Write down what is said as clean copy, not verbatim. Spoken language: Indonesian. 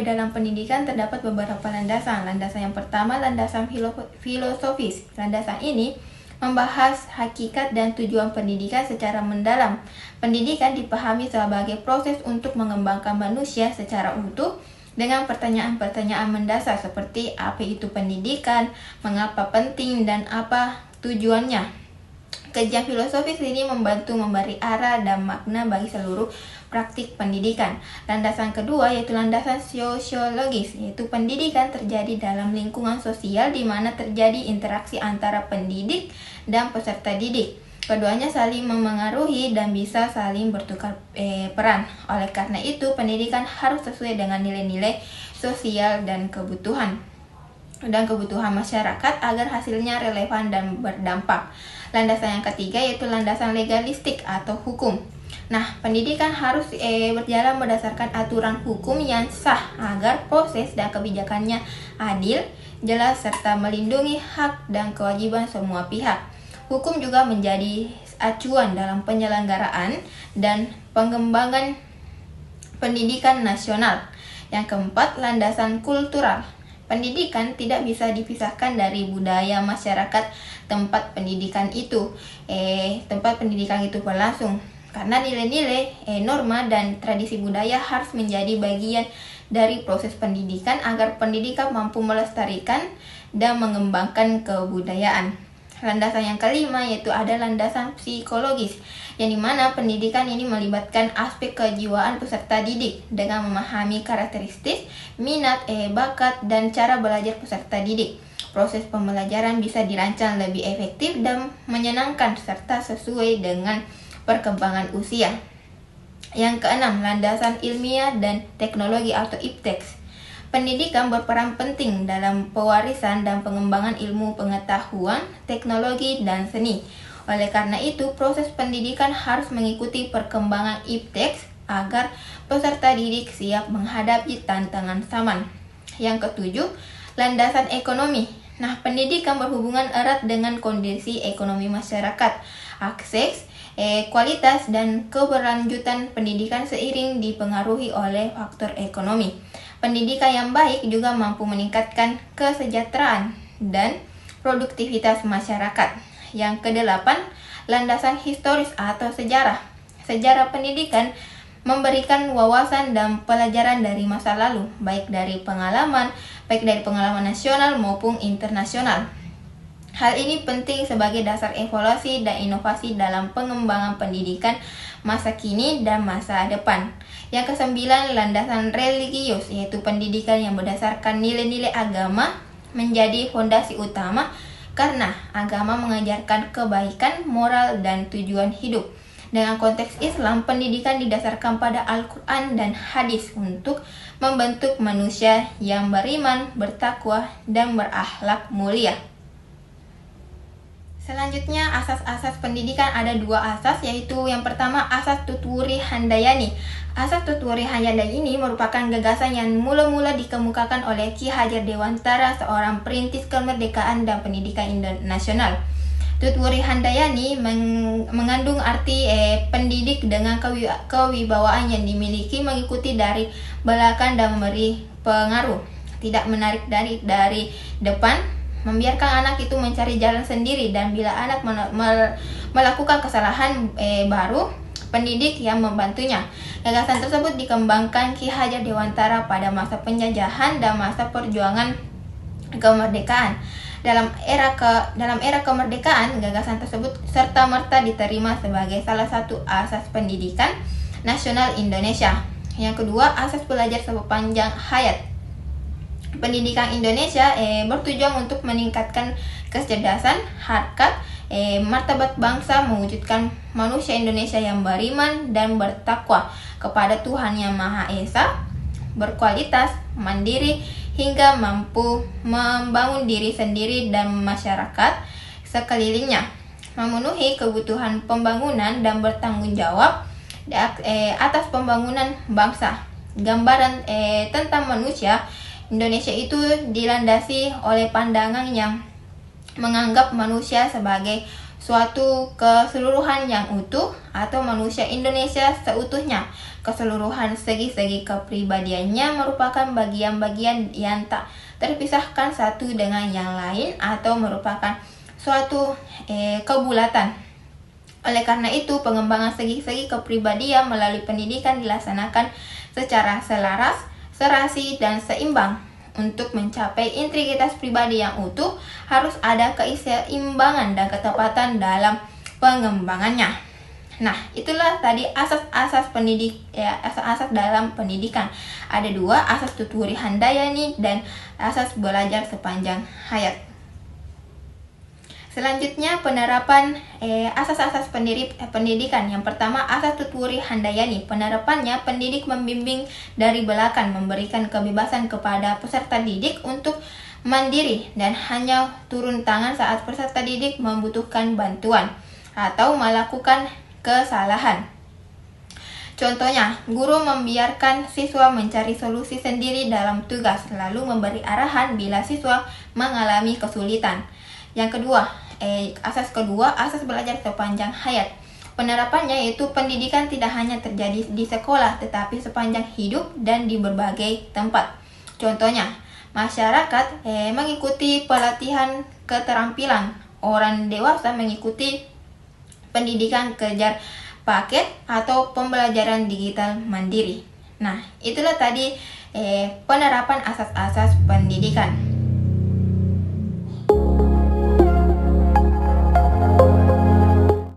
dalam pendidikan terdapat beberapa landasan. Landasan yang pertama, landasan filosofis. Landasan ini membahas hakikat dan tujuan pendidikan secara mendalam. Pendidikan dipahami sebagai proses untuk mengembangkan manusia secara utuh dengan pertanyaan-pertanyaan mendasar seperti apa itu pendidikan, mengapa penting, dan apa tujuannya. Kajian filosofis ini membantu memberi arah dan makna bagi seluruh praktik pendidikan. Landasan kedua yaitu landasan sosiologis, yaitu pendidikan terjadi dalam lingkungan sosial di mana terjadi interaksi antara pendidik dan peserta didik. Keduanya saling memengaruhi dan bisa saling bertukar peran. Oleh karena itu, pendidikan harus sesuai dengan nilai-nilai sosial dan kebutuhan masyarakat agar hasilnya relevan dan berdampak. Landasan yang ketiga yaitu landasan legalistik atau hukum. Nah, pendidikan harus berjalan berdasarkan aturan hukum yang sah agar proses dan kebijakannya adil, jelas, serta melindungi hak dan kewajiban semua pihak. Hukum juga menjadi acuan dalam penyelenggaraan dan pengembangan pendidikan nasional. Yang keempat, landasan kultural. Pendidikan tidak bisa dipisahkan dari budaya masyarakat tempat pendidikan itu berlangsung. Karena nilai-nilai, norma, dan tradisi budaya harus menjadi bagian dari proses pendidikan agar pendidikan mampu melestarikan dan mengembangkan kebudayaan. Landasan yang kelima yaitu ada landasan psikologis, yang dimana pendidikan ini melibatkan aspek kejiwaan peserta didik dengan memahami karakteristik, minat, bakat, dan cara belajar peserta didik. Proses pembelajaran bisa dirancang lebih efektif dan menyenangkan serta sesuai dengan perkembangan usia. Yang keenam, landasan ilmiah dan teknologi atau IPTEX. Pendidikan berperan penting dalam pewarisan dan pengembangan ilmu pengetahuan, teknologi, dan seni. Oleh karena itu, proses pendidikan harus mengikuti perkembangan IPTEX agar peserta didik siap menghadapi tantangan zaman. Yang ketujuh, landasan ekonomi. Nah, pendidikan berhubungan erat dengan kondisi ekonomi masyarakat. Akses, kualitas, dan keberlanjutan pendidikan seiring dipengaruhi oleh faktor ekonomi. Pendidikan yang baik juga mampu meningkatkan kesejahteraan dan produktivitas masyarakat. Yang kedelapan, landasan historis atau sejarah. Sejarah pendidikan memberikan wawasan dan pelajaran dari masa lalu, baik dari pengalaman nasional maupun internasional. Hal ini penting sebagai dasar evaluasi dan inovasi dalam pengembangan pendidikan masa kini dan masa depan. Yang kesembilan, landasan religius, yaitu pendidikan yang berdasarkan nilai-nilai agama menjadi fondasi utama karena agama mengajarkan kebaikan, moral, dan tujuan hidup. Dengan konteks Islam, pendidikan didasarkan pada Al-Quran dan hadis untuk membentuk manusia yang beriman, bertakwa, dan berakhlak mulia. Selanjutnya, asas-asas pendidikan ada dua asas, yaitu yang pertama asas Tutwuri Handayani. Asas Tutwuri Handayani ini merupakan gagasan yang mula-mula dikemukakan oleh Ki Hajar Dewantara, seorang perintis kemerdekaan dan pendidikan nasional. Tutwuri Handayani mengandung arti pendidik dengan kewibawaan yang dimiliki, mengikuti dari belakang dan memberi pengaruh, tidak menarik dari depan, membiarkan anak itu mencari jalan sendiri, dan bila anak melakukan kesalahan baru, pendidik yang membantunya. Gagasan tersebut dikembangkan Ki Hajar Dewantara pada masa penjajahan dan masa perjuangan kemerdekaan. Dalam era kemerdekaan, gagasan tersebut serta-merta diterima sebagai salah satu asas pendidikan nasional Indonesia. Yang kedua, asas belajar sepanjang hayat. Pendidikan Indonesia bertujuan untuk meningkatkan kecerdasan, harkat, martabat bangsa, mewujudkan manusia Indonesia yang beriman dan bertakwa kepada Tuhan Yang Maha Esa, berkualitas, mandiri, hingga mampu membangun diri sendiri dan masyarakat sekelilingnya, memenuhi kebutuhan pembangunan dan bertanggung jawab atas pembangunan bangsa. Gambaran tentang manusia Indonesia itu dilandasi oleh pandangan yang menganggap manusia sebagai suatu keseluruhan yang utuh atau manusia Indonesia seutuhnya. Keseluruhan segi-segi kepribadiannya merupakan bagian-bagian yang tak terpisahkan satu dengan yang lain atau merupakan suatu kebulatan. Oleh karena itu, pengembangan segi-segi kepribadian melalui pendidikan dilaksanakan secara selaras, serasi, dan seimbang. Untuk mencapai integritas pribadi yang utuh, harus ada keseimbangan dan ketepatan dalam pengembangannya. Nah, itulah tadi asas-asas asas dalam pendidikan. Ada dua, asas tuturi handayani dan asas belajar sepanjang hayat. Selanjutnya penerapan asas-asas pendidikan. Yang pertama, asas tuturi handayani. Penerapannya, pendidik membimbing dari belakang, memberikan kebebasan kepada peserta didik untuk mandiri dan hanya turun tangan saat peserta didik membutuhkan bantuan atau melakukan kesalahan. Contohnya, guru membiarkan siswa mencari solusi sendiri dalam tugas, lalu memberi arahan bila siswa mengalami kesulitan. Yang kedua, asas kedua, asas belajar sepanjang hayat. Penerapannya yaitu pendidikan tidak hanya terjadi di sekolah, tetapi sepanjang hidup dan di berbagai tempat. Contohnya, masyarakat mengikuti pelatihan keterampilan, orang dewasa mengikuti pendidikan kejar paket atau pembelajaran digital mandiri. Nah, itulah tadi penerapan asas-asas pendidikan.